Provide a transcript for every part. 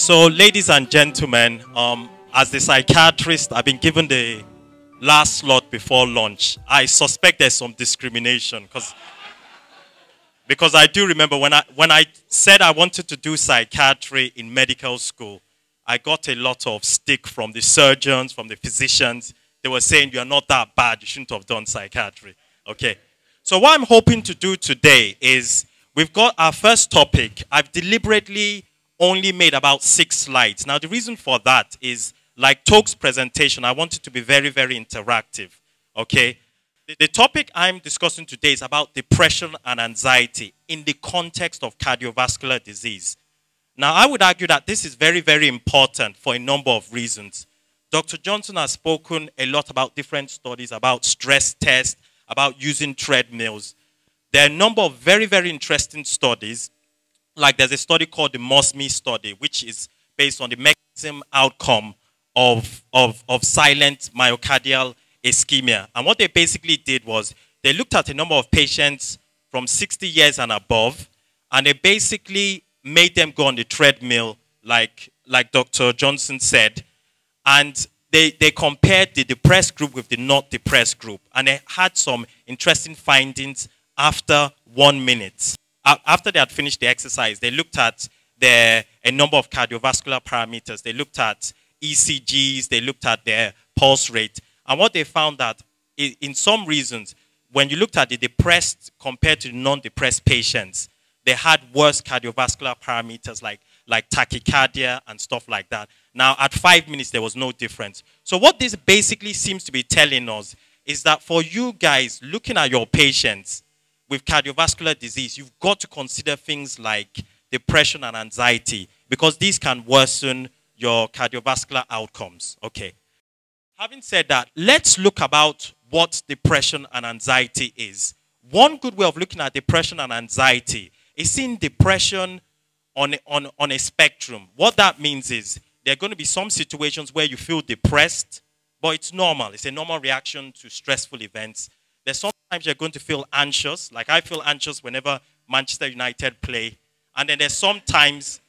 So ladies and gentlemen, as the psychiatrist, I've been given the last slot before lunch. I suspect there's some discrimination because I do remember when I said I wanted to do psychiatry in medical school, I got a lot of stick from the surgeons, from the physicians. They were saying, you're not that bad, you shouldn't have done psychiatry. Okay. So what I'm hoping to do today is, we've got our first topic. I've deliberately only made about 6 slides. Now, the reason for that is, like Toke's presentation, I want it to be very, very interactive, okay? The topic I'm discussing today is about depression and anxiety in the context of cardiovascular disease. Now, I would argue that this is very, very important for a number of reasons. Dr. Johnson has spoken a lot about different studies, about stress tests, about using treadmills. There are a number of very, very interesting studies. Like there's a study called the MOSME study, which is based on the mechanism outcome of silent myocardial ischemia. And what they basically did was they looked at a number of patients from 60 years and above, and they basically made them go on the treadmill, like Dr. Johnson said, and they compared the depressed group with the not depressed group. And they had some interesting findings after 1 minute. After they had finished the exercise, they looked at a number of cardiovascular parameters. They looked at ECGs, they looked at their pulse rate. And what they found that in some reasons, when you looked at the depressed compared to non-depressed patients, they had worse cardiovascular parameters like tachycardia and stuff like that. Now, at 5 minutes, there was no difference. So what this basically seems to be telling us is that for you guys looking at your patients with cardiovascular disease, you've got to consider things like depression and anxiety, because these can worsen your cardiovascular outcomes. Okay. Having said that, let's look about what depression and anxiety is. One good way of looking at depression and anxiety is seeing depression on a spectrum. What that means is there are going to be some situations where you feel depressed, but it's normal. It's a normal reaction to stressful events. There's sometimes you're going to feel anxious, like I feel anxious whenever Manchester United play. And then there's sometimes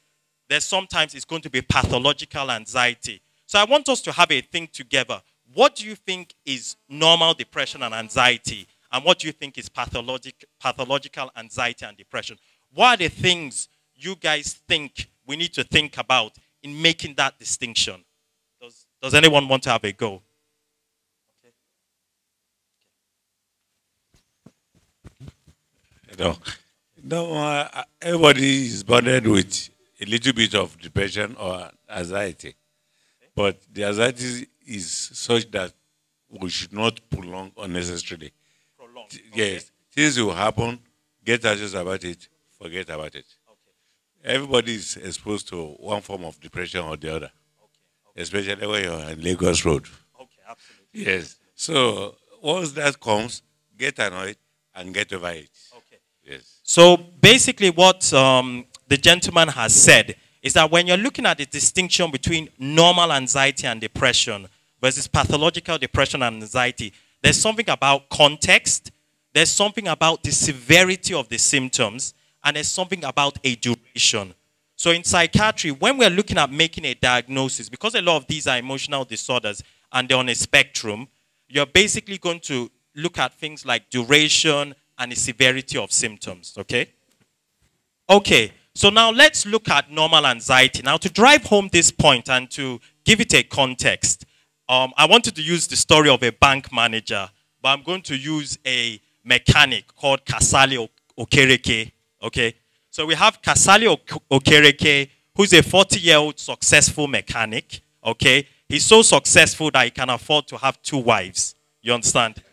it's going to be pathological anxiety. So I want us to have a think together. What do you think is normal depression and anxiety? And what do you think is pathological anxiety and depression? What are the things you guys think we need to think about in making that distinction? Does anyone want to have a go? Everybody is burdened with a little bit of depression or anxiety. But the anxiety is such that we should not prolong unnecessarily. Prolong. Yes. Things will happen, get anxious about it, forget about it. Okay. Everybody is exposed to one form of depression or the other. Okay. Especially when you're on Lagos Road. Okay, absolutely. Yes. So once that comes, get annoyed and get over it. Okay. Yes. So basically what the gentleman has said is that when you're looking at the distinction between normal anxiety and depression versus pathological depression and anxiety, there's something about context, there's something about the severity of the symptoms, and there's something about a duration. So in psychiatry, when we're looking at making a diagnosis, because a lot of these are emotional disorders and they're on a spectrum, you're basically going to look at things like duration and the severity of symptoms, okay? Okay, so now let's look at normal anxiety. Now to drive home this point and to give it a context, I wanted to use the story of a bank manager, but I'm going to use a mechanic called Kasali Okereke, okay? So we have Kasali Okereke, who's a 40-year-old successful mechanic, okay? He's so successful that he can afford to have 2 wives, you understand?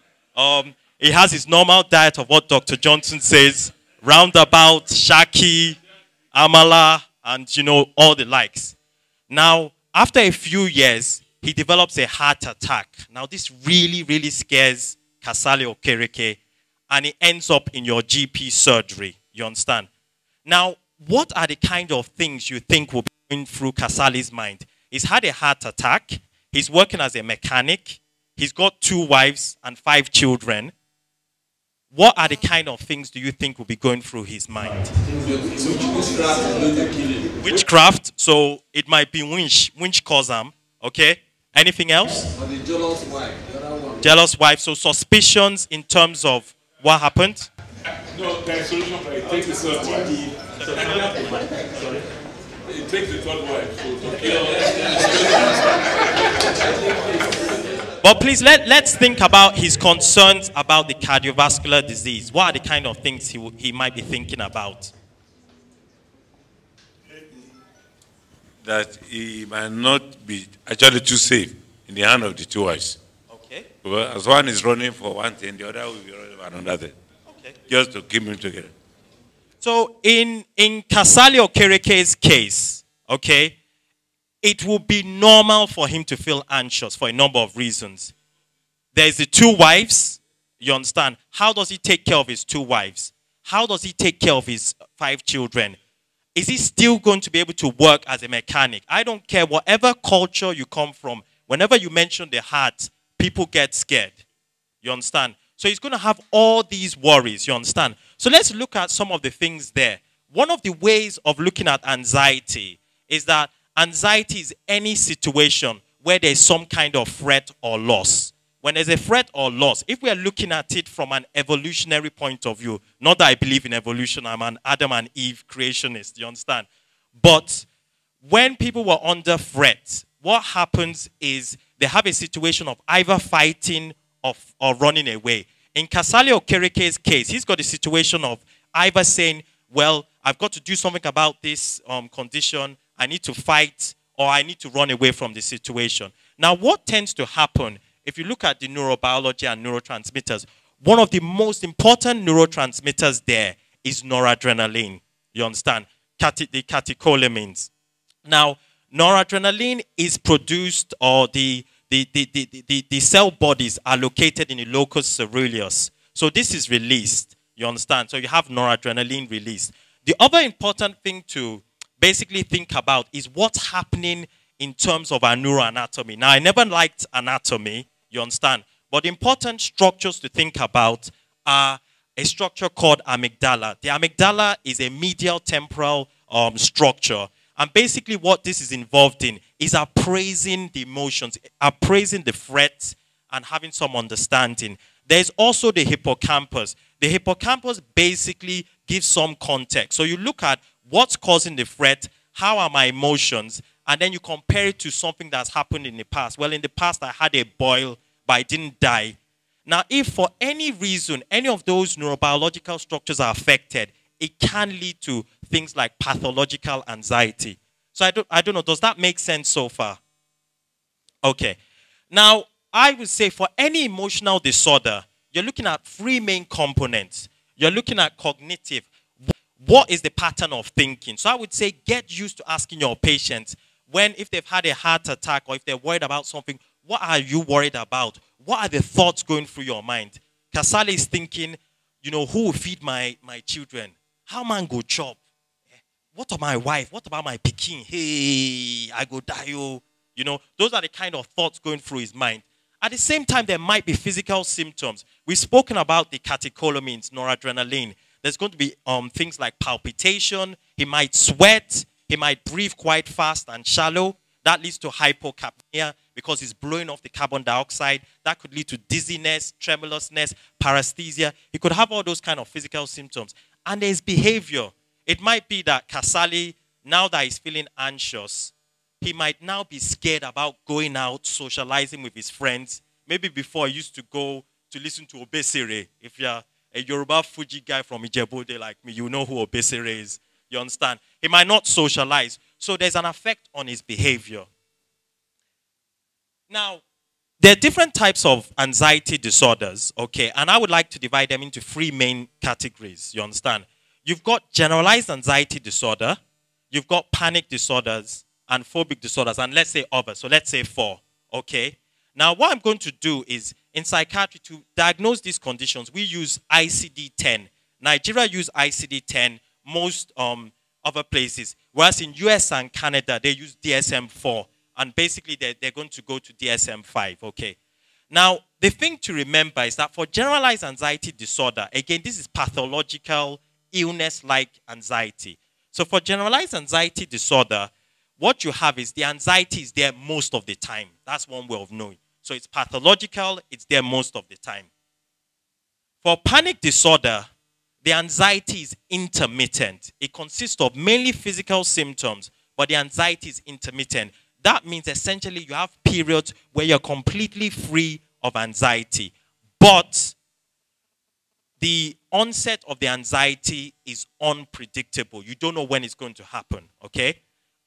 He has his normal diet of what Dr. Johnson says, roundabout, shaki, amala, and, you know, all the likes. Now, after a few years, he develops a heart attack. Now, this really, really scares Kasali Okereke, and he ends up in your GP surgery. You understand? Now, what are the kind of things you think will be going through Kasali's mind? He's had a heart attack. He's working as a mechanic. He's got 2 wives and 5 children. what are the kind of things do you think will be going through his mind? Witchcraft, so it might be winch cause him, okay? Anything else? Or the jealous wife. Jealous wife, so suspicions in terms of what happened? No, there's a solution for it. Take the third wife. Sorry? It takes the third wife to kill. But please, let's think about his concerns about the cardiovascular disease. What are the kind of things he might be thinking about? That he might not be actually too safe in the hand of the two wives. Okay. Well, as one is running for one thing, the other will be running for another thing. Okay. Just to keep them together. So in Kasali Okereke's case, okay, it will be normal for him to feel anxious for a number of reasons. There's the two wives, you understand? How does he take care of his two wives? How does he take care of his 5 children? Is he still going to be able to work as a mechanic? I don't care whatever culture you come from. Whenever you mention the heart, people get scared. You understand? So he's going to have all these worries, you understand? So let's look at some of the things there. One of the ways of looking at anxiety is that anxiety is any situation where there's some kind of threat or loss. When there's a threat or loss, if we are looking at it from an evolutionary point of view, not that I believe in evolution, I'm an Adam and Eve creationist, you understand? But when people were under threat, what happens is they have a situation of either fighting or running away. In Kasali Okereke's case, he's got a situation of either saying, well, I've got to do something about this condition, I need to fight, or I need to run away from the situation. Now, what tends to happen, if you look at the neurobiology and neurotransmitters, one of the most important neurotransmitters there is noradrenaline. You understand? The catecholamines. Now, noradrenaline is produced, or the cell bodies are located in the locus ceruleus. So this is released. You understand? So you have noradrenaline released. The other important thing to basically think about is what's happening in terms of our neuroanatomy. Now, I never liked anatomy, you understand? But the important structures to think about are a structure called amygdala. The amygdala is a medial temporal structure. And basically what this is involved in is appraising the emotions, appraising the threats, and having some understanding. There's also the hippocampus. The hippocampus basically gives some context. So you look at what's causing the threat, how are my emotions, and then you compare it to something that's happened in the past. Well, in the past, I had a boil, but I didn't die. Now, if for any reason, any of those neurobiological structures are affected, it can lead to things like pathological anxiety. So I don't know, does that make sense so far? Okay. Now, I would say for any emotional disorder, you're looking at 3 main components. You're looking at cognitive. What is the pattern of thinking? So I would say get used to asking your patients if they've had a heart attack or if they're worried about something, what are you worried about? What are the thoughts going through your mind? Kasali is thinking, you know, who will feed my children? How man go chop? What about my wife? What about my pikin? Hey, I go die, oh. You know, those are the kind of thoughts going through his mind. At the same time, there might be physical symptoms. We've spoken about the catecholamines, noradrenaline. There's going to be things like palpitation. He might sweat. He might breathe quite fast and shallow. That leads to hypocapnia because he's blowing off the carbon dioxide. That could lead to dizziness, tremulousness, paresthesia. He could have all those kind of physical symptoms. And there's behavior. It might be that Kasali, now that he's feeling anxious, he might now be scared about going out, socializing with his friends. Maybe before he used to go to listen to Obesere. If you're a Yoruba Fuji guy from Ijebu-Ode like me, you know who Obesere is. You understand? He might not socialize. So there's an effect on his behavior. Now, there are different types of anxiety disorders, okay? And I would like to divide them into 3 main categories, you understand? You've got generalized anxiety disorder, you've got panic disorders, and phobic disorders, and let's say others. So let's say 4, okay? Now, what I'm going to do is, in psychiatry, to diagnose these conditions, we use Icd-10. Nigeria use Icd-10, most other places. Whereas in US and Canada, they use DSM-4. And basically, they're going to go to DSM-5, okay? Now, the thing to remember is that for generalized anxiety disorder, again, this is pathological illness-like anxiety. So for generalized anxiety disorder, what you have is the anxiety is there most of the time. That's one way of knowing. So it's pathological, it's there most of the time. For panic disorder, the anxiety is intermittent. It consists of mainly physical symptoms, but the anxiety is intermittent. That means essentially you have periods where you're completely free of anxiety. But the onset of the anxiety is unpredictable. You don't know when it's going to happen, okay?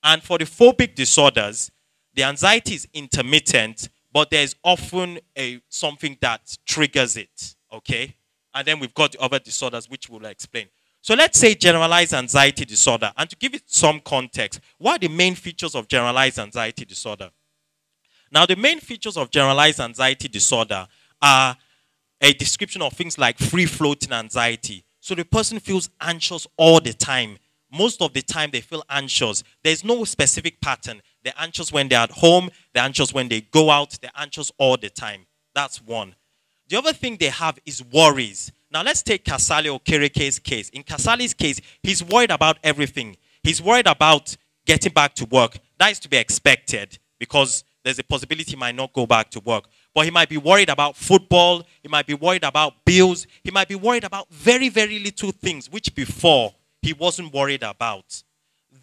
And for the phobic disorders, the anxiety is intermittent, but there's often something that triggers it, okay? And then we've got the other disorders, which we'll explain. So let's say generalized anxiety disorder. And to give it some context, what are the main features of generalized anxiety disorder? Now, the main features of generalized anxiety disorder are a description of things like free-floating anxiety. So the person feels anxious all the time. Most of the time, they feel anxious. There's no specific pattern. They're anxious when they're at home. They're anxious when they go out. They're anxious all the time. That's one. The other thing they have is worries. Now, let's take Kasali Okereke's case. In Kasali's case, he's worried about everything. He's worried about getting back to work. That is to be expected because there's a possibility he might not go back to work. But he might be worried about football. He might be worried about bills. He might be worried about very, very little things, which before he wasn't worried about.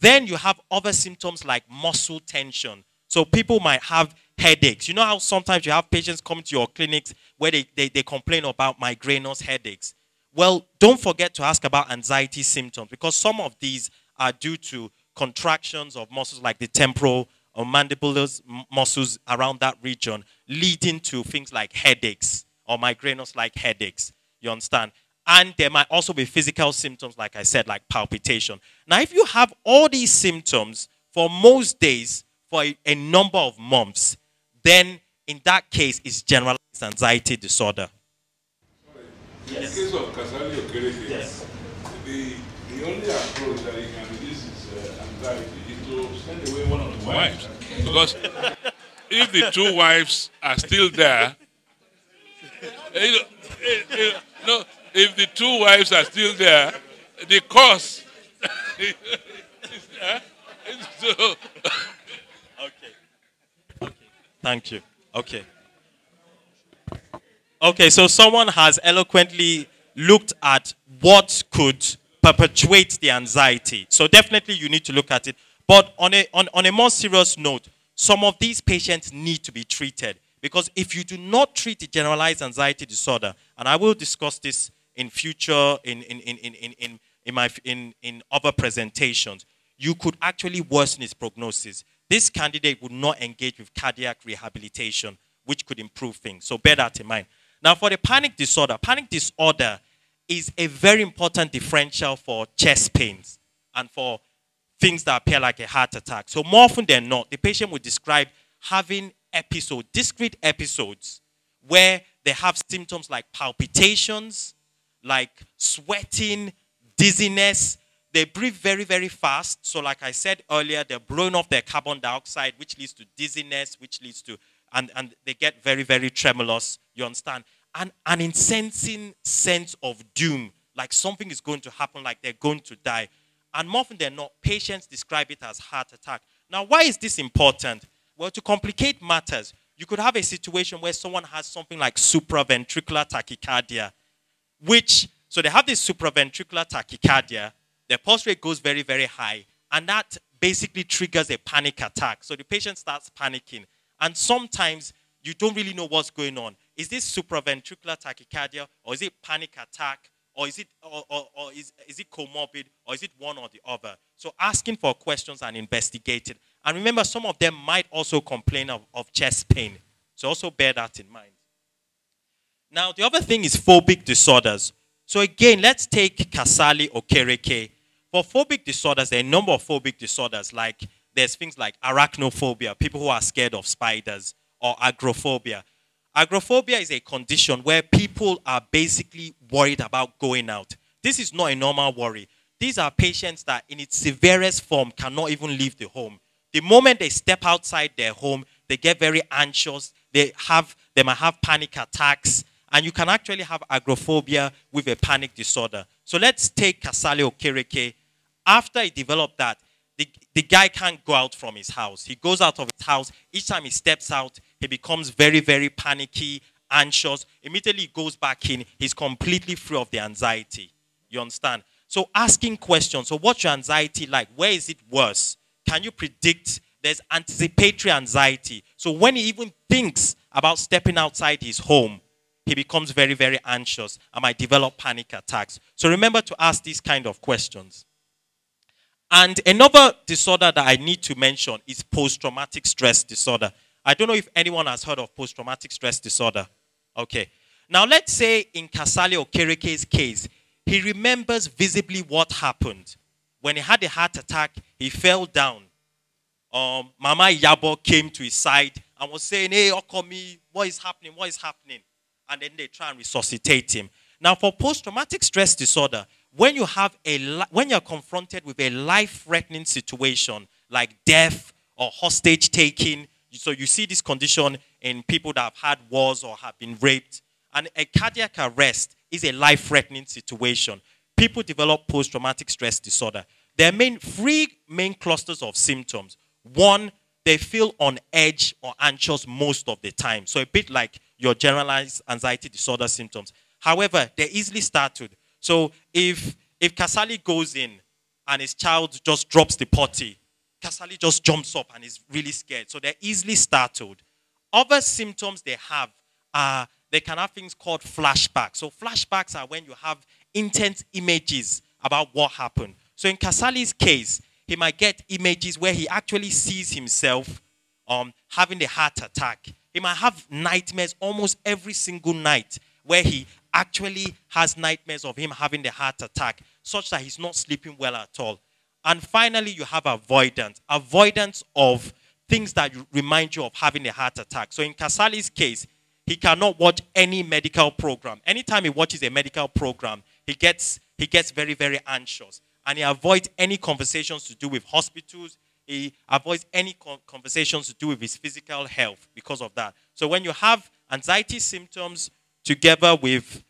Then you have other symptoms like muscle tension. So people might have headaches. You know how sometimes you have patients come to your clinics where they complain about migrainous headaches. Well, don't forget to ask about anxiety symptoms because some of these are due to contractions of muscles like the temporal or mandibular muscles around that region, leading to things like headaches or migrainous-like headaches. You understand? And there might also be physical symptoms, like I said, like palpitation. Now, if you have all these symptoms for most days, for a number of months, then in that case, it's generalized anxiety disorder. Yes. In the case of Kasali Okereke, yes, the only approach that you can reduce is anxiety is to send away one of the wives. Because if the two wives are still there, if the two wives are still there, the cause so, Okay. Thank you. Okay. Okay, so someone has eloquently looked at what could perpetuate the anxiety. So definitely you need to look at it. But on a more serious note, some of these patients need to be treated. Because if you do not treat the generalized anxiety disorder, and I will discuss this in future in other presentations, you could actually worsen its prognosis. This candidate would not engage with cardiac rehabilitation, which could improve things. So bear that in mind. Now, for the panic disorder is a very important differential for chest pains and for things that appear like a heart attack. So more often than not, the patient would describe having discrete episodes, where they have symptoms like palpitations, like sweating, dizziness. They breathe very, very fast. So like I said earlier, they're blowing off their carbon dioxide, which leads to dizziness, which leads to, and they get very, very tremulous, you understand? And an insensing sense of doom, like something is going to happen, like they're going to die. And more often than not, patients describe it as heart attack. Now, why is this important? Well, to complicate matters, you could have a situation where someone has something like supraventricular tachycardia, so they have this supraventricular tachycardia, their pulse rate goes very, very high, and that basically triggers a panic attack. So the patient starts panicking, and sometimes you don't really know what's going on. Is this supraventricular tachycardia, or is it panic attack, or is it comorbid, or is it one or the other? So asking for questions and investigating. And remember, some of them might also complain of chest pain. So also bear that in mind. Now, the other thing is phobic disorders. So again, let's take Kasali Okereke. For phobic disorders, there are a number of phobic disorders. Like there's things like arachnophobia, people who are scared of spiders, or agoraphobia. Agoraphobia is a condition where people are basically worried about going out. This is not a normal worry. These are patients that in its severest form cannot even leave the home. The moment they step outside their home, they get very anxious, they might have panic attacks, and you can actually have agoraphobia with a panic disorder. So let's take Kasali Okereke. After he developed that, the guy can't go out from his house. He goes out of his house. Each time he steps out, he becomes very, very panicky, anxious. Immediately he goes back in. He's completely free of the anxiety. You understand? So asking questions. So what's your anxiety like? Where is it worse? Can you predict? There's anticipatory anxiety. So when he even thinks about stepping outside his home, he becomes very, very anxious and might develop panic attacks. So remember to ask these kind of questions. And another disorder that I need to mention is post-traumatic stress disorder. I don't know if anyone has heard of post-traumatic stress disorder. Okay. Now let's say in Kasali Okereke's case, he remembers visibly what happened. When he had a heart attack, he fell down. Mama Yabo came to his side and was saying, hey, Okomi, what is happening? What is happening? And then they try and resuscitate him. Now for post-traumatic stress disorder, when you're confronted with a life-threatening situation like death or hostage taking, so you see this condition in people that have had wars or have been raped, and a cardiac arrest is a life-threatening situation. People develop post-traumatic stress disorder. There are three main clusters of symptoms. One, they feel on edge or anxious most of the time. So a bit like your generalized anxiety disorder symptoms. However, they're easily startled. So if Kasali goes in and his child just drops the potty, Kasali just jumps up and is really scared. So they're easily startled. Other symptoms they have are, they can have things called flashbacks. So flashbacks are when you have intense images about what happened. So in Kasali's case, he might get images where he actually sees himself having a heart attack. He might have nightmares almost every single night where he actually has nightmares of him having the heart attack, such that he's not sleeping well at all. And finally, you have avoidance. Avoidance of things that remind you of having a heart attack. So in Kasali's case, he cannot watch any medical program. Anytime he watches a medical program, he gets very, very anxious. And he avoids any conversations to do with hospitals. He avoids any conversations to do with his physical health because of that. So when you have anxiety symptoms together with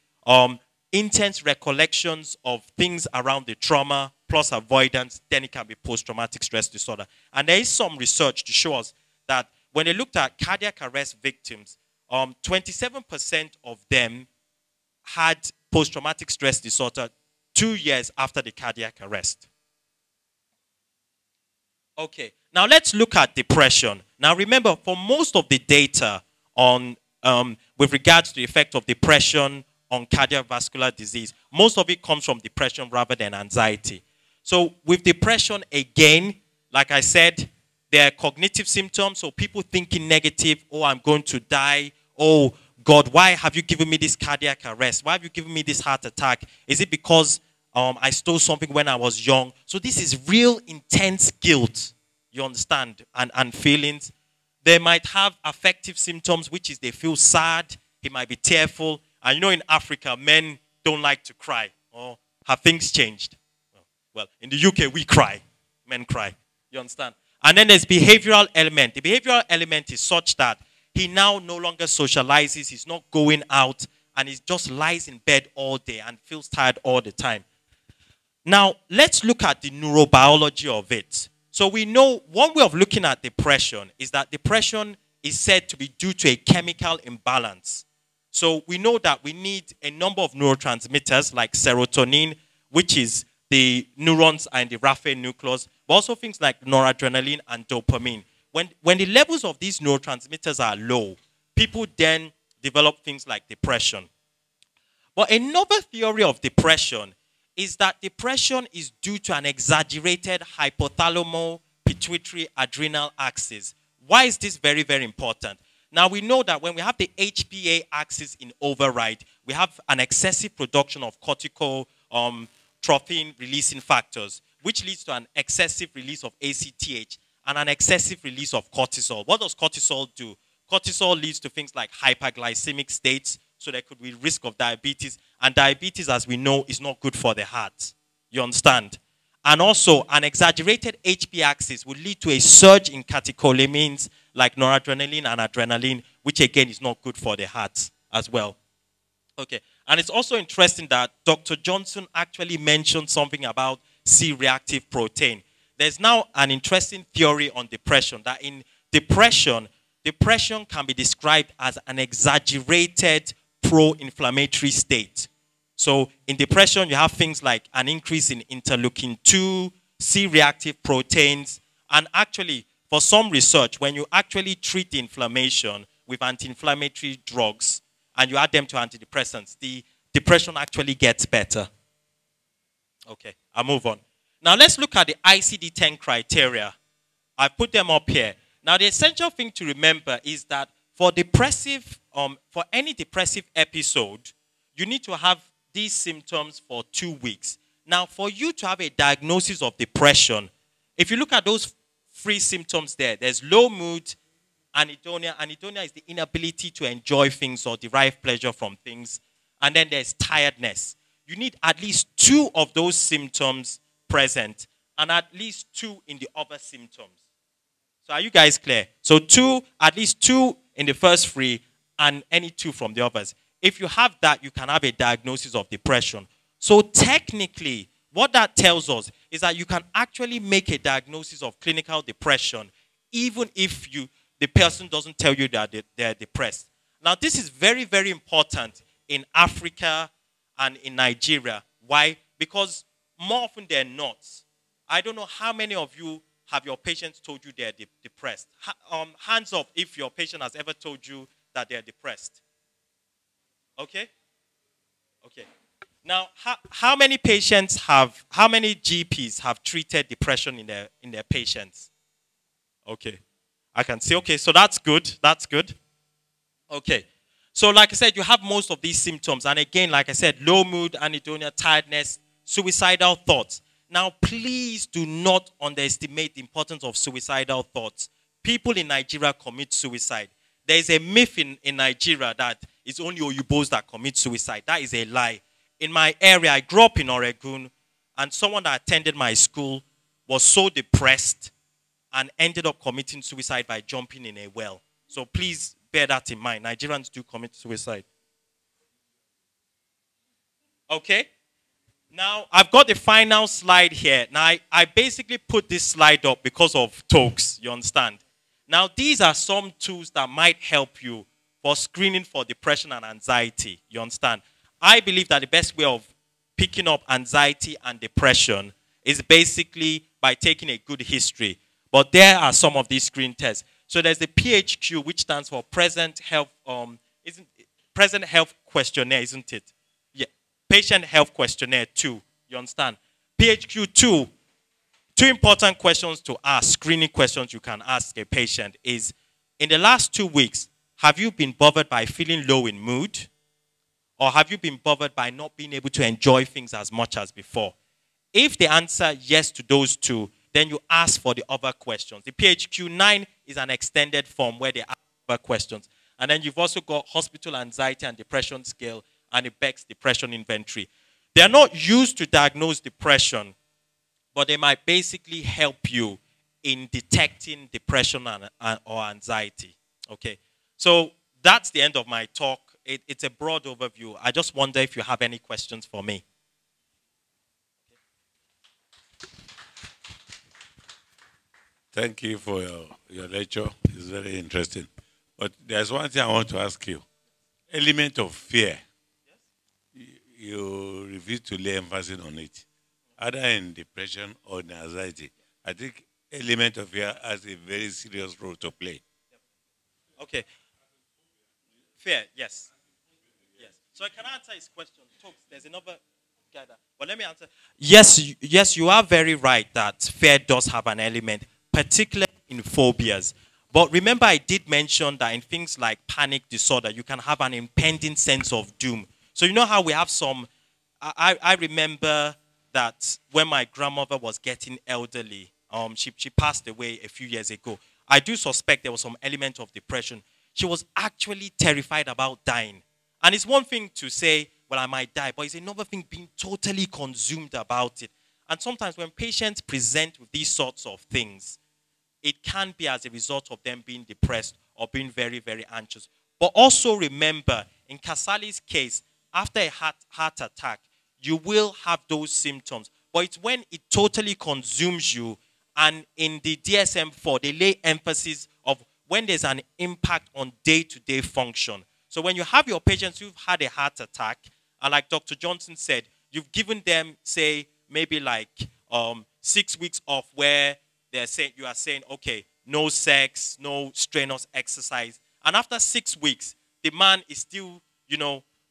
intense recollections of things around the trauma plus avoidance, then it can be post-traumatic stress disorder. And there is some research to show us that when they looked at cardiac arrest victims, 27% of them had post-traumatic stress disorder 2 years after the cardiac arrest. Okay, now let's look at depression. Now remember, for most of the data on with regards to the effect of depression on cardiovascular disease, most of it comes from depression rather than anxiety. So with depression, again, like I said, there are cognitive symptoms. So people thinking negative, oh, I'm going to die. Oh, God, why have you given me this cardiac arrest? Why have you given me this heart attack? Is it because I stole something when I was young? So this is real intense guilt, you understand, and feelings. They might have affective symptoms, which is they feel sad. He might be tearful. And you know, in Africa, men don't like to cry. Or have things changed? Well, in the UK, we cry. Men cry. You understand? And then there's behavioral element. The behavioral element is such that he now no longer socializes. He's not going out. And he just lies in bed all day and feels tired all the time. Now, let's look at the neurobiology of it. So we know one way of looking at depression is that depression is said to be due to a chemical imbalance. So we know that we need a number of neurotransmitters like serotonin, which is the neurons and the Raphael nucleus, but also things like noradrenaline and dopamine. When the levels of these neurotransmitters are low, people then develop things like depression. But another theory of depression is that depression is due to an exaggerated hypothalamo-pituitary adrenal axis. Why is this very, very important? Now, we know that when we have the HPA axis in override, we have an excessive production of cortical trophin-releasing factors, which leads to an excessive release of ACTH and an excessive release of cortisol. What does cortisol do? Cortisol leads to things like hyperglycemic states, so there could be risk of diabetes. And diabetes, as we know, is not good for the heart. You understand? And also, an exaggerated HPA axis will lead to a surge in catecholamines like noradrenaline and adrenaline, which again is not good for the heart as well. Okay, and it's also interesting that Dr. Johnson actually mentioned something about C-reactive protein. There's now an interesting theory on depression, that in depression can be described as an exaggerated pro-inflammatory state. So in depression, you have things like an increase in interleukin-2, C-reactive proteins, and actually, for some research, when you actually treat the inflammation with anti-inflammatory drugs and you add them to antidepressants, the depression actually gets better. Okay, I'll move on. Now let's look at the Icd-10 criteria. I put them up here. Now the essential thing to remember is that for any depressive episode, you need to have these symptoms for 2 weeks. Now for you to have a diagnosis of depression, if you look at those 3 symptoms there, there's low mood, anhedonia. Anhedonia is the inability to enjoy things or derive pleasure from things. And then there's tiredness. You need at least 2 of those symptoms present and at least 2 in the other symptoms. So are you guys clear? So at least 2 in the first 3 and any 2 from the others. If you have that, you can have a diagnosis of depression. So technically, what that tells us is that you can actually make a diagnosis of clinical depression even if the person doesn't tell you that they're depressed. Now, this is very, very important in Africa and in Nigeria. Why? Because more often than not, I don't know how many of you have your patients told you they're depressed. Hands up if your patient has ever told you that they're depressed. Okay? Okay. Now, how many GPs have treated depression in their patients? Okay. I can see. Okay, so that's good. That's good. Okay. So like I said, you have most of these symptoms. And again, like I said, low mood, anhedonia, tiredness, suicidal thoughts. Now, please do not underestimate the importance of suicidal thoughts. People in Nigeria commit suicide. There is a myth in Nigeria that it's only Oyubos that commit suicide. That is a lie. In my area, I grew up in Oregon, and someone that attended my school was so depressed and ended up committing suicide by jumping in a well. So please bear that in mind. Nigerians do commit suicide. Okay? Now, I've got the final slide here. Now, I basically put this slide up because of talks, you understand? Now, these are some tools that might help you for screening for depression and anxiety, you understand? I believe that the best way of picking up anxiety and depression is basically by taking a good history. But there are some of these screen tests. So there's the PHQ, which stands for Present Health Questionnaire, isn't it? Yeah. Patient Health Questionnaire 2. You understand? PHQ 2. 2 important questions to ask, screening questions you can ask a patient is, in the last 2 weeks, have you been bothered by feeling low in mood? Or have you been bothered by not being able to enjoy things as much as before? If they answer yes to those 2, then you ask for the other questions. The PHQ 9 is an extended form where they ask other questions. And then you've also got hospital anxiety and depression scale and the Beck's depression inventory. They are not used to diagnose depression, but they might basically help you in detecting depression or anxiety. Okay, so that's the end of my talk. It's a broad overview. I just wonder if you have any questions for me. Thank you for your lecture. It's very interesting. But there's one thing I want to ask you. Element of fear. Yes. You refuse to lay emphasis on it. Either in depression or in anxiety. I think element of fear has a very serious role to play. Okay. Fear, yes. Yes. So can I answer his question? There's another guy there. But let me answer. Yes, you are very right that fear does have an element, particularly in phobias. But remember, I did mention that in things like panic disorder, you can have an impending sense of doom. So you know how we have some, I remember that when my grandmother was getting elderly, she passed away a few years ago. I do suspect there was some element of depression. She was actually terrified about dying. And it's one thing to say, well, I might die, but it's another thing being totally consumed about it. And sometimes when patients present with these sorts of things, it can be as a result of them being depressed or being very, very anxious. But also remember, in Kasali's case, after a heart attack, you will have those symptoms. But it's when it totally consumes you, and in the DSM-4, they lay emphasis of when there's an impact on day-to-day function. So when you have your patients who've had a heart attack, and like Dr. Johnson said, you've given them, say, maybe like 6 weeks off where you are saying, okay, no sex, no strenuous exercise. And after 6 weeks, the man is still,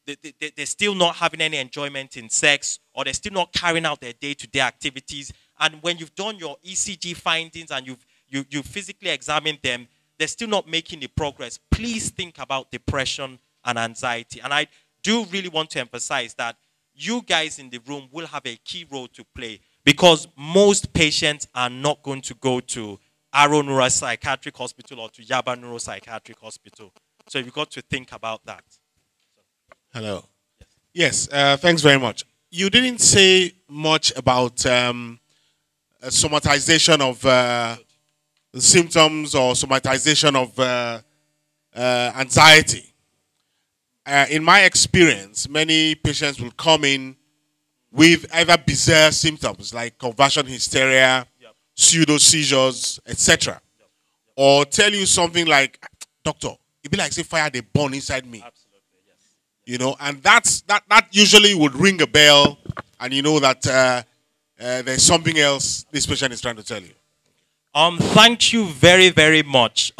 they're still not having any enjoyment in sex, or they're still not carrying out their day-to-day activities. And when you've done your ECG findings and you've physically examined them, they're still not making the progress. Please think about depression and anxiety. And I do really want to emphasize that you guys in the room will have a key role to play, because most patients are not going to go to Arrow Neuropsychiatric Hospital or to Yaba Neuropsychiatric Hospital. So you've got to think about that. Hello. Yes, thanks very much. You didn't say much about somatization of symptoms or somatization of anxiety. In my experience, many patients will come in with either bizarre symptoms like conversion hysteria, pseudo seizures, etc. Or tell you something like, doctor, it be like say fire they burn inside me. Absolutely, yes. And that usually would ring a bell, and you know that there's something else this patient is trying to tell you. Thank you very, very much.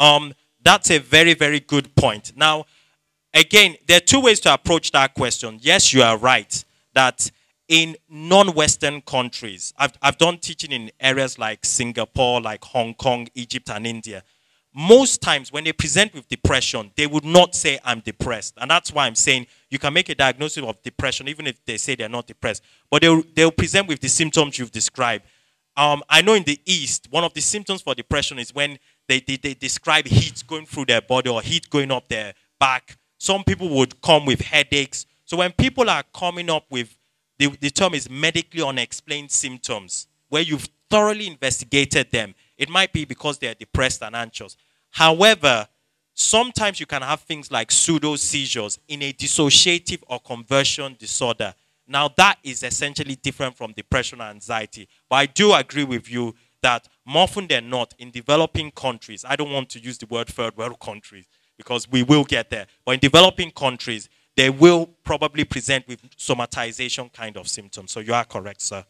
That's a very, very good point. Now, again, there are two ways to approach that question. Yes, you are right that in non-Western countries, I've done teaching in areas like Singapore, like Hong Kong, Egypt, and India. Most times when they present with depression, they would not say, I'm depressed. And that's why I'm saying you can make a diagnosis of depression even if they say they're not depressed. But they'll present with the symptoms you've described. I know in the East, one of the symptoms for depression is when they describe heat going through their body or heat going up their back. Some people would come with headaches. So when people are coming up with, the term is medically unexplained symptoms, where you've thoroughly investigated them, it might be because they're depressed and anxious. However, sometimes you can have things like pseudo seizures in a dissociative or conversion disorder. Now, that is essentially different from depression and anxiety. But I do agree with you that more often than not, in developing countries, I don't want to use the word third world countries because we will get there. But in developing countries, they will probably present with somatization kind of symptoms. So you are correct, sir.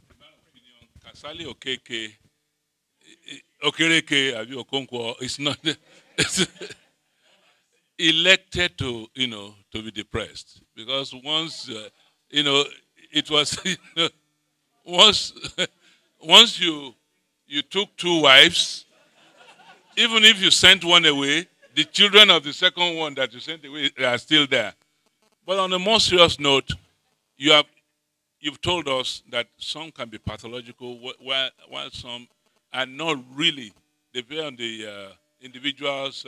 In my opinion, Kasali Okereke, Abi Okonkwo, is not elected to, to be depressed. Because once, it was, once you took 2 wives, even if you sent one away, the children of the second one that you sent away are still there. But on a more serious note, you've told us that some can be pathological, while some are not really. They depend on the individual's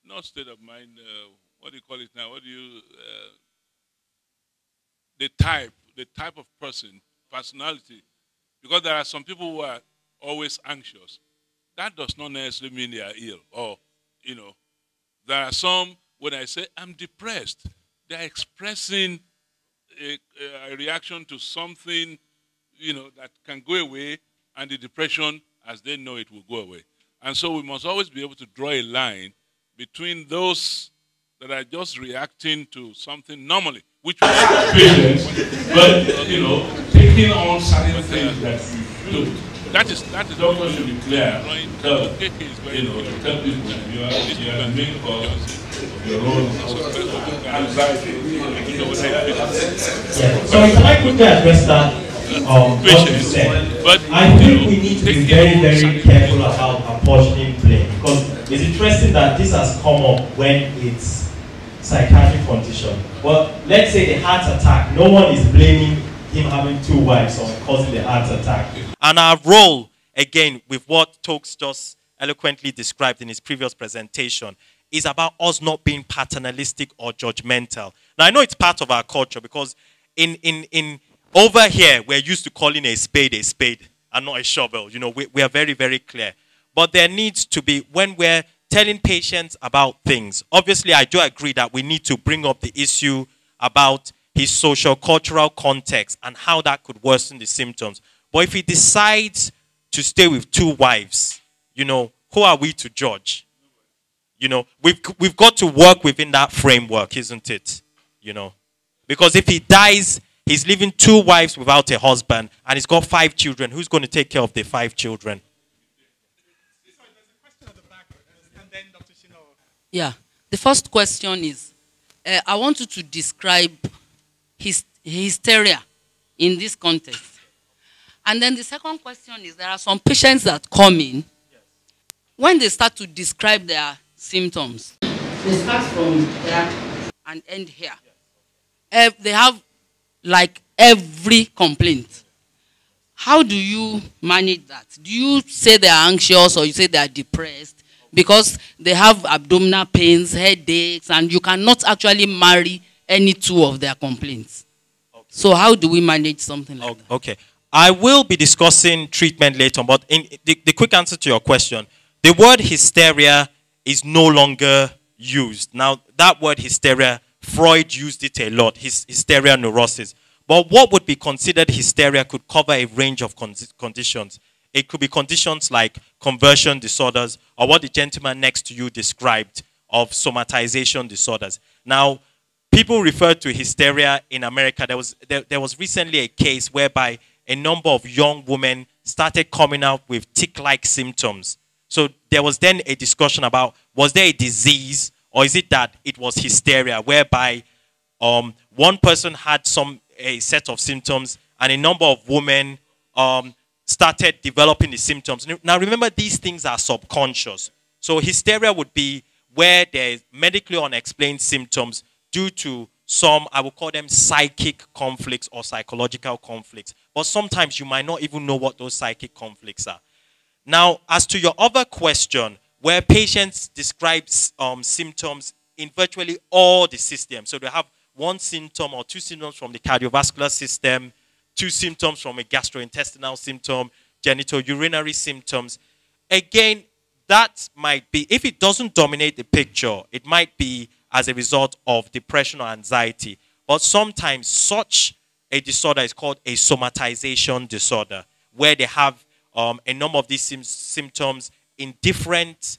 not state of mind. What do you call it now? The type of person, personality. Because there are some people who are always anxious. That does not necessarily mean they are ill. Or, there are some, when I say I'm depressed, they're expressing a reaction to something, that can go away, and the depression, as they know it, will go away. And so we must always be able to draw a line between those that are just reacting to something normally, which we patients, but, taking on certain things that you do. That is doctor should be clear. Tell people that you are the main cause of your own anxiety. So can I quickly address that? What you said. But I think we need to be very, very careful about apportioning blame, because it's interesting that this has come up when it's psychiatric condition. But let's say the heart attack, no one is blaming him having 2 wives or causing the heart attack. And our role, again, with what Tokes just eloquently described in his previous presentation, is about us not being paternalistic or judgmental. Now, I know it's part of our culture because Over here, we're used to calling a spade and not a shovel. You know, we are very, very clear. But there needs to be, when we're telling patients about things, obviously I do agree that we need to bring up the issue about his social cultural context and how that could worsen the symptoms. But if he decides to stay with 2 wives, you know, who are we to judge? You know, we've got to work within that framework, isn't it? You know, because if he dies, he's leaving 2 wives without a husband, and he's got 5 children. Who's going to take care of the 5 children? Yeah. The first question is, I want you to describe hysteria in this context. And then the second question is, there are some patients that come in, when they start to describe their symptoms, they start from there and end here. They have like every complaint. How do you manage that? Do you say they are anxious, or you say they are depressed because they have abdominal pains, headaches, and you cannot actually marry any 2 of their complaints? Okay. So how do we manage something like that? Okay. I will be discussing treatment later on, but in the quick answer to your question, the word hysteria is no longer used. Now, that word hysteria, Freud used it a lot, hysteria neurosis. But what would be considered hysteria could cover a range of conditions. It could be conditions like conversion disorders, or what the gentleman next to you described of somatization disorders. Now, people refer to hysteria in America. There was recently a case whereby a number of young women started coming out with tick-like symptoms. So there was then a discussion about, was there a disease, or is it that it was hysteria, whereby one person had a set of symptoms and a number of women started developing the symptoms. Now remember, these things are subconscious. So hysteria would be where there's medically unexplained symptoms due to some, I would call them psychic conflicts or psychological conflicts. But sometimes you might not even know what those psychic conflicts are. Now, as to your other question, where patients describe symptoms in virtually all the systems. So they have 1 symptom or 2 symptoms from the cardiovascular system, 2 symptoms from a gastrointestinal symptom, genitourinary symptoms. Again, that might be, if it doesn't dominate the picture, it might be as a result of depression or anxiety. But sometimes such a disorder is called a somatization disorder, where they have a number of these symptoms in different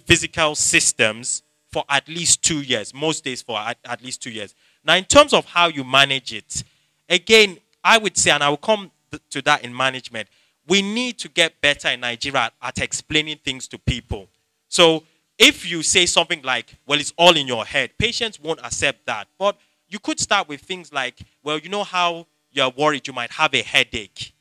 physical systems for at least 2 years, most days for at least 2 years. Now, in terms of how you manage it, again, I would say, and I will come to that in management, we need to get better in Nigeria at explaining things to people. So if you say something like, well, it's all in your head, patients won't accept that. But you could start with things like, well, you know how you're worried you might have a headache.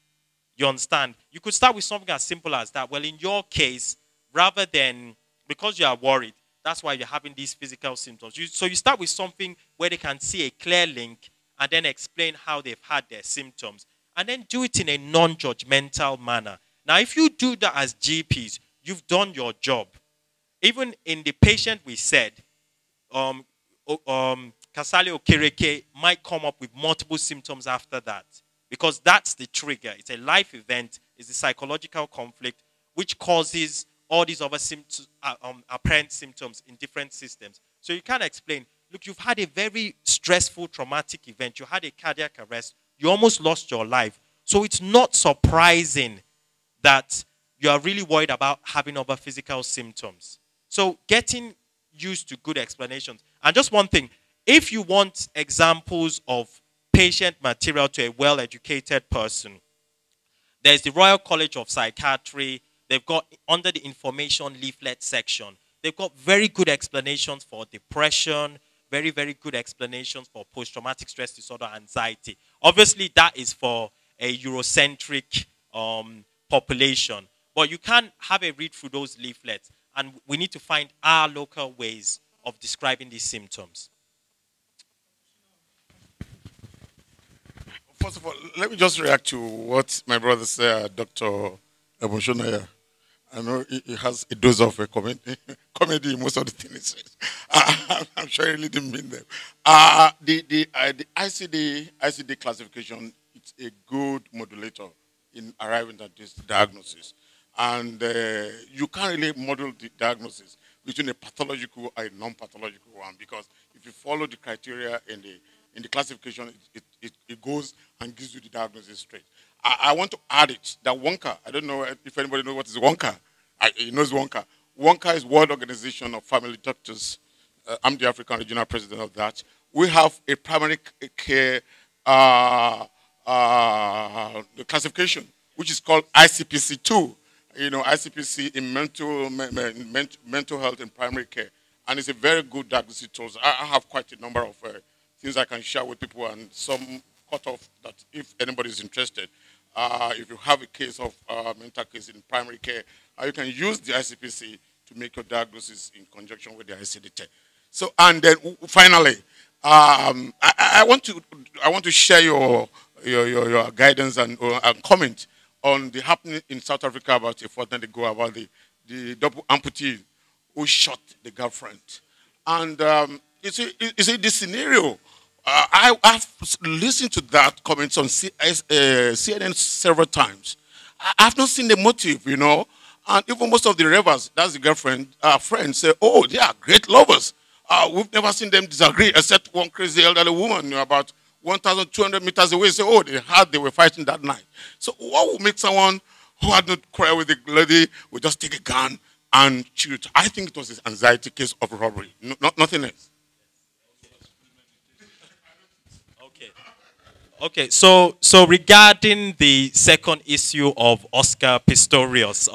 You understand? You could start with something as simple as that. Well, in your case, rather than, because you are worried, that's why you're having these physical symptoms. So you start with something where they can see a clear link and then explain how they've had their symptoms. And then do it in a non-judgmental manner. Now, if you do that as GPs, you've done your job. Even in the patient we said, Kasali Okereke might come up with multiple symptoms after that. Because that's the trigger. It's a life event. It's a psychological conflict which causes all these other symptoms, apparent symptoms in different systems. So you can't explain, look, you've had a very stressful, traumatic event. You had a cardiac arrest. You almost lost your life. So it's not surprising that you are really worried about having other physical symptoms. So getting used to good explanations. And just one thing, if you want examples of patient material to a well-educated person, there's the Royal College of Psychiatry. They've got, under the information leaflet section, they've got very good explanations for depression, very, very good explanations for post-traumatic stress disorder, anxiety. Obviously, that is for a Eurocentric population. But you can have a read through those leaflets, and we need to find our local ways of describing these symptoms. First of all, let me just react to what my brother said, Dr. Eboshonaya. I know he has a dose of comedy in most of the things he says. I'm sure he really didn't mean them. The ICD classification, it's a good modulator in arriving at this diagnosis. And you can't really model the diagnosis between a pathological and a non-pathological one, because if you follow the criteria in the classification, it goes and gives you the diagnosis straight. I want to add it, that WONCA, I don't know if anybody knows what is WONCA. He knows WONCA. WONCA is World Organization of Family Doctors. I'm the African regional president of that. We have a primary care classification, which is called ICPC-2. You know, ICPC in mental health and primary care. And it's a very good diagnostic tool. I have quite a number of things I can share with people, and some cutoff that if anybody is interested. If you have a case of mental case in primary care, you can use the ICPC to make your diagnosis in conjunction with the ICD-10. So, and then finally, I want to share your guidance and comment on the happening in South Africa about a fortnight ago about the double amputee who shot the girlfriend. And you see this scenario. I've listened to that comment on CNN several times. I've not seen the motive, you know. And even most of the ravers, that's the girlfriend, friends, say, oh, they are great lovers. We've never seen them disagree, except one crazy elderly woman, you know, about 1,200 meters away, say, oh, they were fighting that night. So what would make someone who had not quarreled with the lady would just take a gun and shoot? I think it was an anxiety case of robbery, nothing else. Okay, so regarding the second issue of Oscar Pistorius,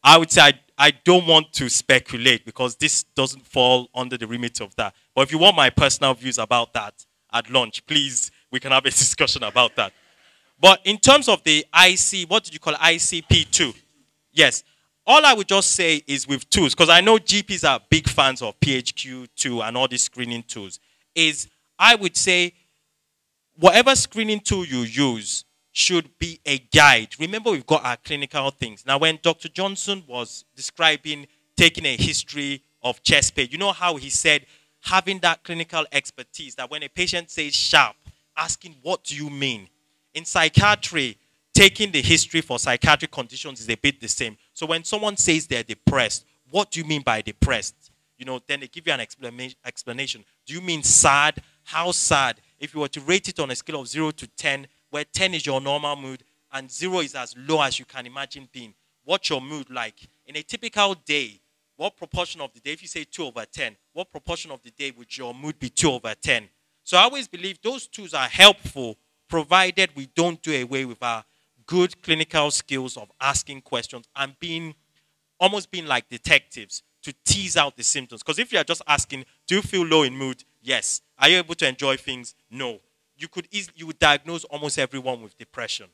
I would say I don't want to speculate because this doesn't fall under the remit of that. But if you want my personal views about that at lunch, please, we can have a discussion about that. But in terms of the what did you call it? ICP-2? Yes. All I would just say is with tools, because I know GPs are big fans of PHQ-2 and all these screening tools, is I would say whatever screening tool you use should be a guide. Remember, we've got our clinical things. Now, when Dr. Johnson was describing taking a history of chest pain, you know how he said having that clinical expertise, that when a patient says sharp, asking, what do you mean? In psychiatry, taking the history for psychiatric conditions is a bit the same. So when someone says they're depressed, what do you mean by depressed? You know, then they give you an explanation. Do you mean sad? How sad? If you were to rate it on a scale of 0 to 10, where 10 is your normal mood and 0 is as low as you can imagine being, what's your mood like? In a typical day, what proportion of the day, if you say 2 over 10, what proportion of the day would your mood be 2 over 10? So I always believe those tools are helpful, provided we don't do away with our good clinical skills of asking questions and almost being like detectives to tease out the symptoms. Because if you're just asking, do you feel low in mood? Yes. Are you able to enjoy things? No. You would diagnose almost everyone with depression.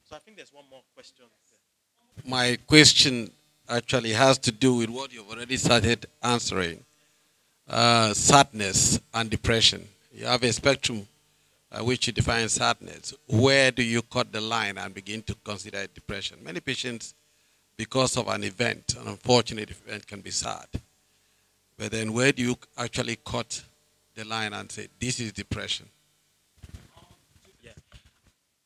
So I think there's one more question. My question actually has to do with what you've already started answering. Sadness and depression. You have a spectrum which you define sadness. Where do you cut the line and begin to consider it depression? Many patients, because of an event, an unfortunate event, can be sad. But then where do you actually cut the line and say, this is depression? Yeah.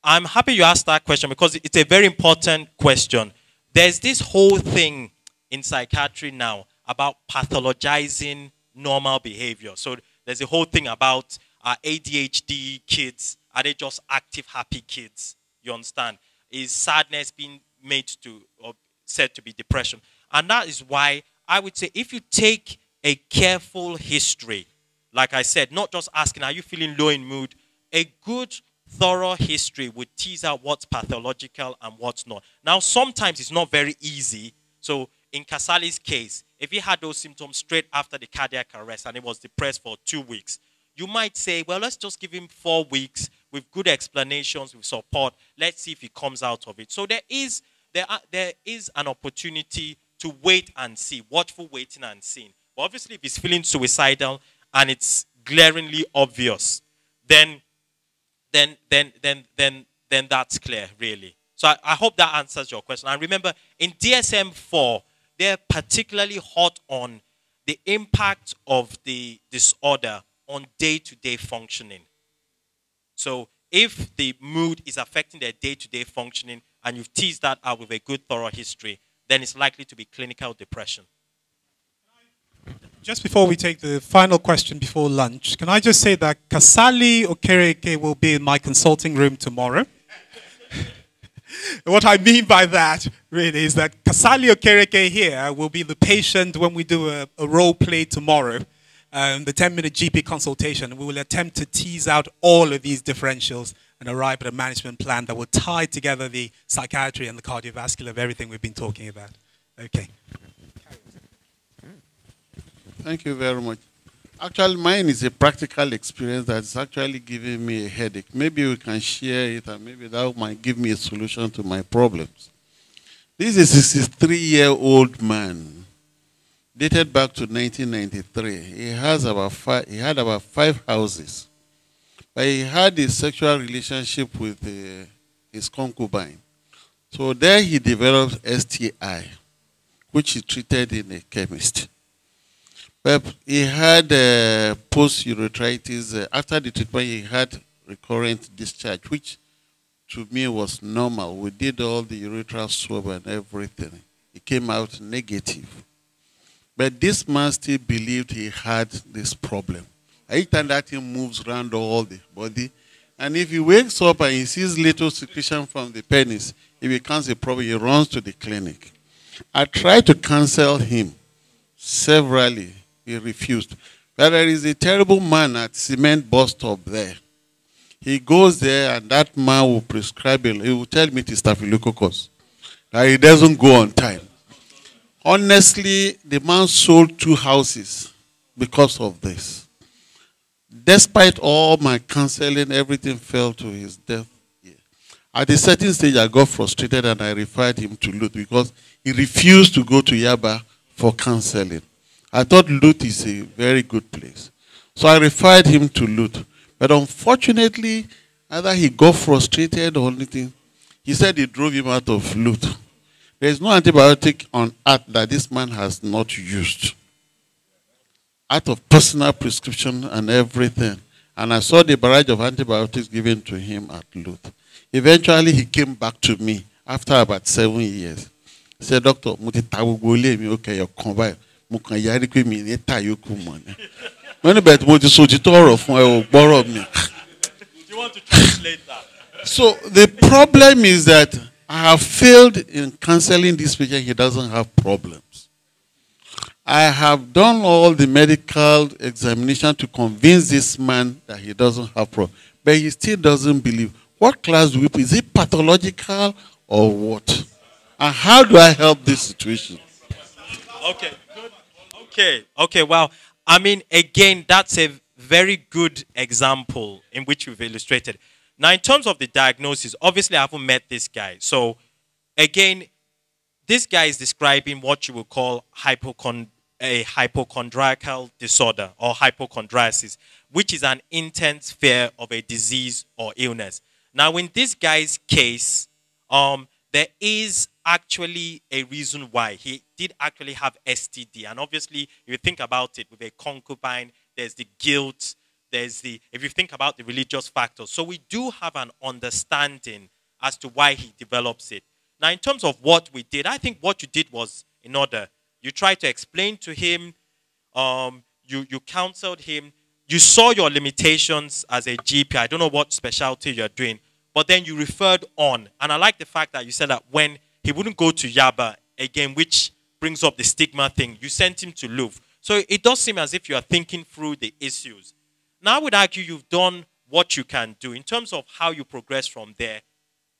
I'm happy you asked that question because it's a very important question. There's this whole thing in psychiatry now about pathologizing normal behavior. So there's a whole thing about ADHD kids. Are they just active, happy kids? You understand? Is sadness being made to or said to be depression? And that is why I would say if you take a careful history, like I said, not just asking, are you feeling low in mood? A good, thorough history would tease out what's pathological and what's not. Now, sometimes it's not very easy. So in Kasali's case, if he had those symptoms straight after the cardiac arrest and he was depressed for 2 weeks, you might say, well, let's just give him 4 weeks with good explanations, with support. Let's see if he comes out of it. So there is an opportunity to wait and see, watchful waiting and seeing. But obviously, if he's feeling suicidal and it's glaringly obvious, then that's clear, really. So I hope that answers your question. And remember, in DSM-4, they're particularly hot on the impact of the disorder on day-to-day functioning. So if the mood is affecting their day-to-day functioning and you've teased that out with a good thorough history, then it's likely to be clinical depression. Just before we take the final question before lunch, can I just say that Kasali Okereke will be in my consulting room tomorrow? What I mean by that, really, is that Kasali Okereke here will be the patient when we do a role play tomorrow, the 10-minute GP consultation. We will attempt to tease out all of these differentials and arrive at a management plan that will tie together the psychiatry and the cardiovascular of everything we've been talking about. Okay. Thank you very much. Actually, mine is a practical experience that's actually giving me a headache. Maybe we can share it, and maybe that might give me a solution to my problems. This is a 63-year-old man, dated back to 1993. He had about 5 houses, but he had a sexual relationship with his concubine. So there he developed STI, which he treated in a chemist. But he had post-urethritis. After the treatment, he had recurrent discharge, which to me was normal. We did all the urethral swab and everything. It came out negative. But this man still believed he had this problem. Each time that he moves around all the body, and if he wakes up and he sees little secretion from the penis, it becomes a problem. He runs to the clinic. I tried to counsel him severally. He refused. But there is a terrible man at cement bus stop there. He goes there and that man will prescribe it. He will tell me it is staphylococcus. That he doesn't go on time. Honestly, the man sold 2 houses because of this. Despite all my counseling, everything fell to his death. At a certain stage, I got frustrated and I referred him to Lut because he refused to go to Yaba for counseling. I thought Lut is a very good place. So I referred him to Lut. But unfortunately, either he got frustrated or anything. He said he drove him out of Lut. There is no antibiotic on earth that this man has not used. Out of personal prescription and everything. And I saw the barrage of antibiotics given to him at Lut. Eventually, he came back to me after about 7 years. He said, Doctor, okay, you're convinced. Do you want to translate that? So the problem is that I have failed in counseling this patient. He doesn't have problems. I have done all the medical examination to convince this man that he doesn't have problems. But he still doesn't believe. What class do we put? Is it pathological or what? And how do I help this situation? Okay. Okay, well, I mean, again, that's a very good example in which you've illustrated. Now, in terms of the diagnosis, obviously I haven't met this guy. So, again, this guy is describing what you would call a hypochondriacal disorder or hypochondriasis, which is an intense fear of a disease or illness. Now, in this guy's case, there is actually a reason why. He did actually have STD. And obviously, if you think about it, with a concubine, there's the guilt, if you think about the religious factors. So we do have an understanding as to why he develops it. Now, in terms of what we did, I think what you did was in order. You tried to explain to him, you counseled him, you saw your limitations as a GP. I don't know what specialty you're doing, but then you referred on. And I like the fact that you said that when he wouldn't go to Yaba, again, which brings up the stigma thing, you sent him to Louvre. So it does seem as if you are thinking through the issues. Now, I would argue you've done what you can do. In terms of how you progress from there,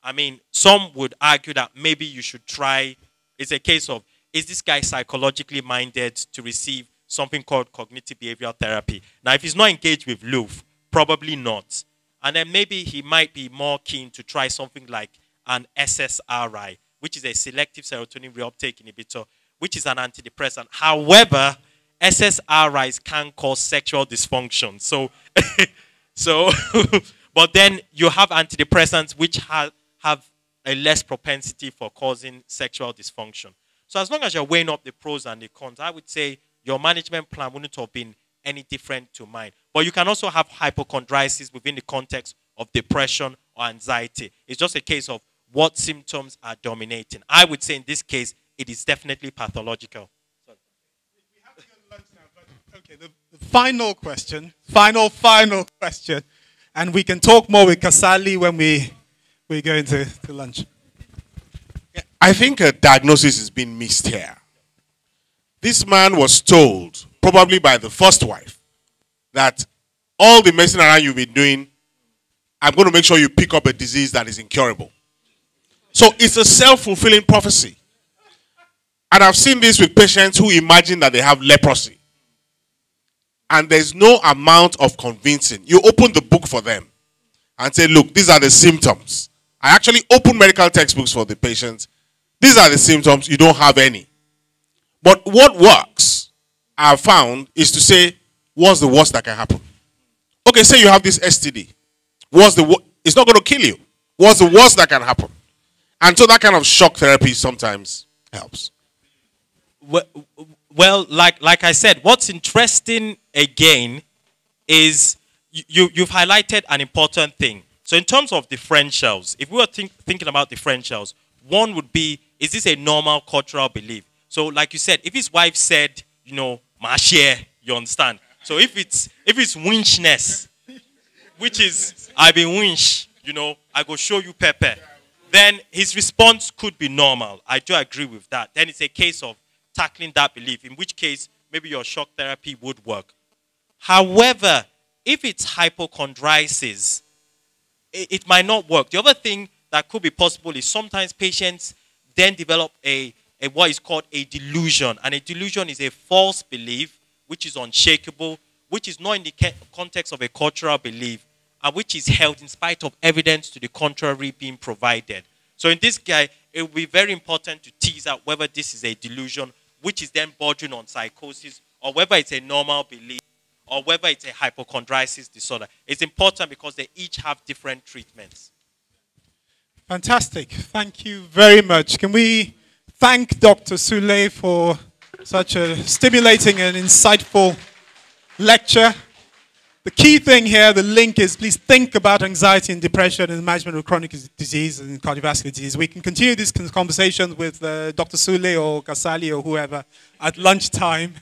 I mean, some would argue that maybe you should try, it's a case of, is this guy psychologically minded to receive something called cognitive behavioral therapy? Now, if he's not engaged with Louvre, probably not. And then maybe he might be more keen to try something like an SSRI, which is a selective serotonin reuptake inhibitor, which is an antidepressant. However, SSRIs can cause sexual dysfunction. So, but then you have antidepressants which have a less propensity for causing sexual dysfunction. So as long as you're weighing up the pros and the cons, I would say your management plan wouldn't have been any different to mine. But you can also have hypochondriasis within the context of depression or anxiety. It's just a case of what symptoms are dominating. I would say in this case, it is definitely pathological. We have to go to lunch now, but okay, the final question, final question, and we can talk more with Kasali when we go into lunch. I think a diagnosis has been missed here. This man was told, probably by the first wife, that all the medicine around you've been doing, I'm going to make sure you pick up a disease that is incurable. So it's a self-fulfilling prophecy. And I've seen this with patients who imagine that they have leprosy. And there's no amount of convincing. You open the book for them and say, look, these are the symptoms. I actually open medical textbooks for the patients. These are the symptoms. You don't have any. But what works, I've found, is to say, what's the worst that can happen? Okay, say you have this STD. It's not going to kill you. What's the worst that can happen? And so that kind of shock therapy sometimes helps. Well, like I said, what's interesting again is you've highlighted an important thing. So in terms of differentials, if we were thinking about differentials, one would be, is this a normal cultural belief? So like you said, if his wife said, you know, mashie, you understand? So if it's winchness, which is, I be winch, you know, I go show you pepper, then his response could be normal. I do agree with that. Then it's a case of tackling that belief, in which case maybe your shock therapy would work. However, if it's hypochondriasis, it might not work. The other thing that could be possible is sometimes patients then develop a what is called a delusion. And a delusion is a false belief which is unshakable, which is not in the context of a cultural belief, and which is held in spite of evidence to the contrary being provided. So in this guy, it will be very important to tease out whether this is a delusion, which is then bordering on psychosis, or whether it's a normal belief, or whether it's a hypochondriasis disorder. It's important because they each have different treatments. Fantastic. Thank you very much. Can we thank Dr. Sule for such a stimulating and insightful lecture? The key thing here, the link is, please think about anxiety and depression and management of chronic disease and cardiovascular disease. We can continue this conversation with Dr. Sule or Kasali or whoever at lunchtime.